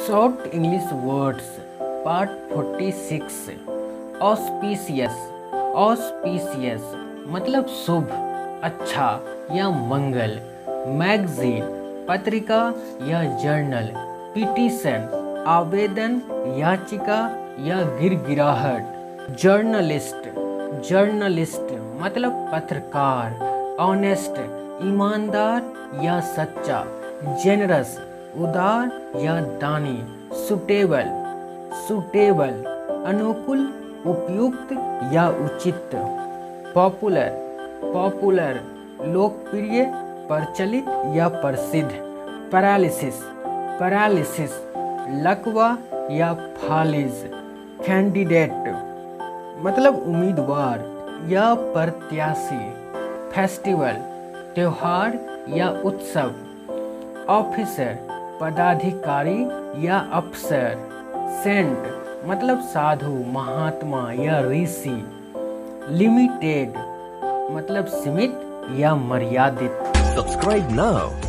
Short English words part 46। Auspicious. Auspicious मतलब शुभ, अच्छा या मंगल। मैगजीन पत्रिका या जर्नल। पिटीशन आवेदन, याचिका या गिड़गिड़ाहट। जर्नलिस्ट। जर्नलिस्ट मतलब पत्रकार। ऑनेस्ट ईमानदार या सच्चा। जेनरस उदार या दानी। सुटेबल। सुटेबल अनुकूल, उपयुक्त या उचित। पॉपुलर। पॉपुलर लोकप्रिय, प्रचलित या प्रसिद्ध। पैरालिसिस। पैरालिसिस लकवा या फालिज। कैंडिडेट मतलब उम्मीदवार या प्रत्याशी। फेस्टिवल त्योहार या उत्सव। ऑफिसर पदाधिकारी या अफसर। सेंट मतलब साधु, महात्मा या ऋषि। लिमिटेड मतलब सीमित या मर्यादित। Subscribe now